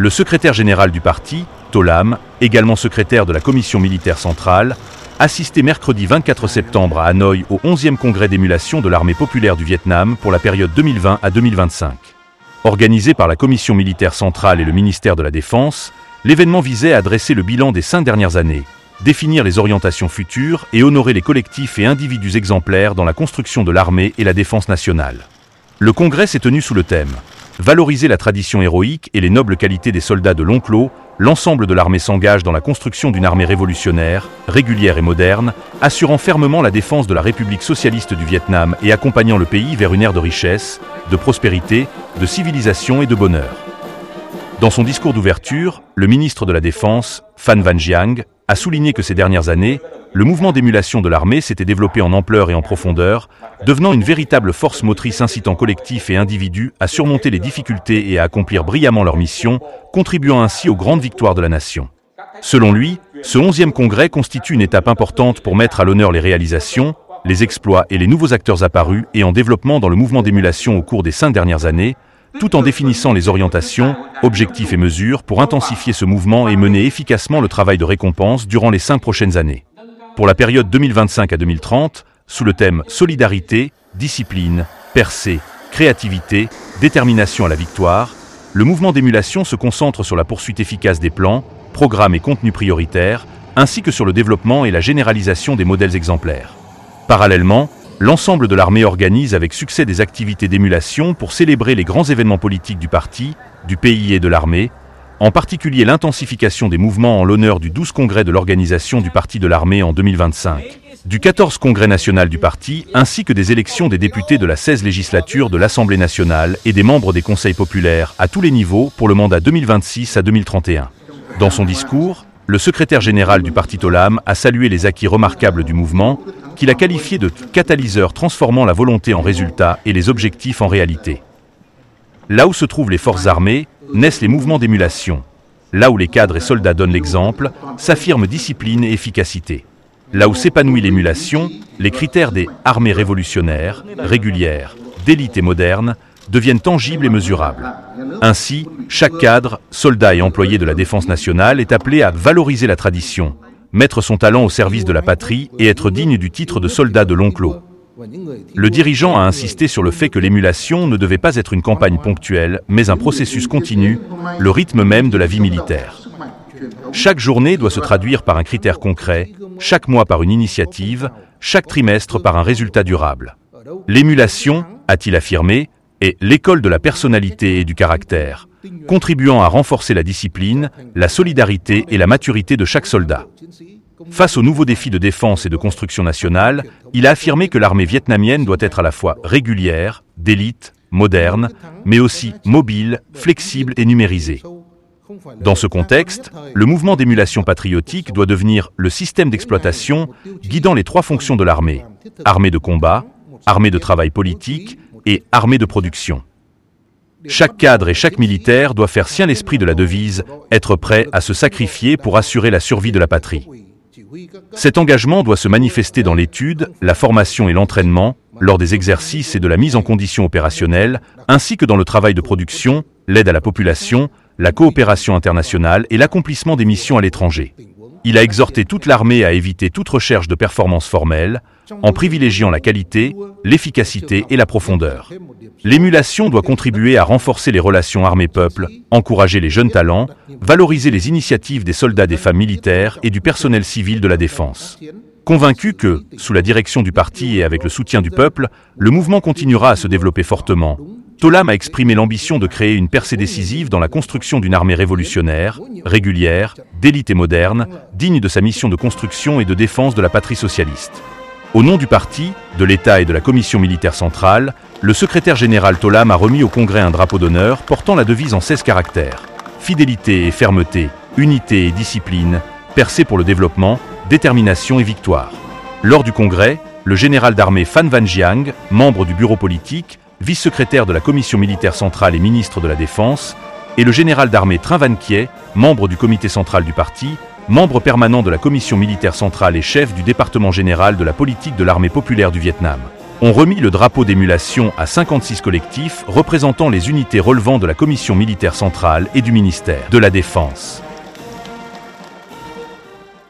Le secrétaire général du parti, To Lam, également secrétaire de la commission militaire centrale, assistait mercredi 24 septembre à Hanoï au 11e congrès d'émulation de l'armée populaire du Vietnam pour la période 2020 à 2025. Organisé par la commission militaire centrale et le ministère de la Défense, l'événement visait à dresser le bilan des 5 dernières années, définir les orientations futures et honorer les collectifs et individus exemplaires dans la construction de l'armée et la défense nationale. Le congrès s'est tenu sous le thème « Valoriser la tradition héroïque et les nobles qualités des soldats de long clos », l'ensemble de l'armée s'engage dans la construction d'une armée révolutionnaire, régulière et moderne, assurant fermement la défense de la République socialiste du Vietnam et accompagnant le pays vers une ère de richesse, de prospérité, de civilisation et de bonheur. Dans son discours d'ouverture, le ministre de la Défense, Phan Van Giang, a souligné que ces dernières années, le mouvement d'émulation de l'armée s'était développé en ampleur et en profondeur, devenant une véritable force motrice incitant collectifs et individus à surmonter les difficultés et à accomplir brillamment leur mission, contribuant ainsi aux grandes victoires de la nation. Selon lui, ce 11e congrès constitue une étape importante pour mettre à l'honneur les réalisations, les exploits et les nouveaux acteurs apparus et en développement dans le mouvement d'émulation au cours des 5 dernières années, tout en définissant les orientations, objectifs et mesures pour intensifier ce mouvement et mener efficacement le travail de récompense durant les 5 prochaines années. Pour la période 2025 à 2030, sous le thème « Solidarité, discipline, percée, créativité, détermination à la victoire », le mouvement d'émulation se concentre sur la poursuite efficace des plans, programmes et contenus prioritaires, ainsi que sur le développement et la généralisation des modèles exemplaires. Parallèlement, l'ensemble de l'armée organise avec succès des activités d'émulation pour célébrer les grands événements politiques du parti, du pays et de l'armée, en particulier l'intensification des mouvements en l'honneur du 12 congrès de l'organisation du parti de l'armée en 2025, du 14 congrès national du parti, ainsi que des élections des députés de la 16 législature de l'Assemblée nationale et des membres des conseils populaires à tous les niveaux pour le mandat 2026 à 2031. Dans son discours, le secrétaire général du parti To Lam a salué les acquis remarquables du mouvement, qu'il a qualifié de catalyseur transformant la volonté en résultat et les objectifs en réalité. Là où se trouvent les forces armées, naissent les mouvements d'émulation. Là où les cadres et soldats donnent l'exemple, s'affirme discipline et efficacité. Là où s'épanouit l'émulation, les critères des armées révolutionnaires, régulières, d'élite et modernes deviennent tangibles et mesurables. Ainsi, chaque cadre, soldat et employé de la défense nationale est appelé à valoriser la tradition, mettre son talent au service de la patrie et être digne du titre de soldat de long clos. Le dirigeant a insisté sur le fait que l'émulation ne devait pas être une campagne ponctuelle, mais un processus continu, le rythme même de la vie militaire. Chaque journée doit se traduire par un critère concret, chaque mois par une initiative, chaque trimestre par un résultat durable. L'émulation, a-t-il affirmé, est l'école de la personnalité et du caractère, contribuant à renforcer la discipline, la solidarité et la maturité de chaque soldat. Face aux nouveaux défis de défense et de construction nationale, il a affirmé que l'armée vietnamienne doit être à la fois régulière, d'élite, moderne, mais aussi mobile, flexible et numérisée. Dans ce contexte, le mouvement d'émulation patriotique doit devenir le système d'exploitation guidant les 3 fonctions de l'armée: armée de combat, armée de travail politique et armée de production. Chaque cadre et chaque militaire doit faire sien l'esprit de la devise « être prêt à se sacrifier pour assurer la survie de la patrie ». Cet engagement doit se manifester dans l'étude, la formation et l'entraînement, lors des exercices et de la mise en condition opérationnelle, ainsi que dans le travail de production, l'aide à la population, la coopération internationale et l'accomplissement des missions à l'étranger. Il a exhorté toute l'armée à éviter toute recherche de performance formelle, en privilégiant la qualité, l'efficacité et la profondeur. L'émulation doit contribuer à renforcer les relations armée-peuple, encourager les jeunes talents, valoriser les initiatives des soldats, des femmes militaires et du personnel civil de la défense. Convaincu que, sous la direction du parti et avec le soutien du peuple, le mouvement continuera à se développer fortement, To Lam a exprimé l'ambition de créer une percée décisive dans la construction d'une armée révolutionnaire, régulière, d'élite et moderne, digne de sa mission de construction et de défense de la patrie socialiste. Au nom du parti, de l'État et de la commission militaire centrale, le secrétaire général To Lam a remis au Congrès un drapeau d'honneur portant la devise en 16 caractères. Fidélité et fermeté, unité et discipline, percée pour le développement, détermination et victoire. Lors du Congrès, le général d'armée Phan Van Giang, membre du bureau politique, vice-secrétaire de la commission militaire centrale et ministre de la Défense, et le général d'armée Tran Van Kie, membre du comité central du parti, membre permanent de la commission militaire centrale et chef du département général de la politique de l'armée populaire du Vietnam. ont remis le drapeau d'émulation à 56 collectifs représentant les unités relevant de la Commission militaire centrale et du ministère de la Défense.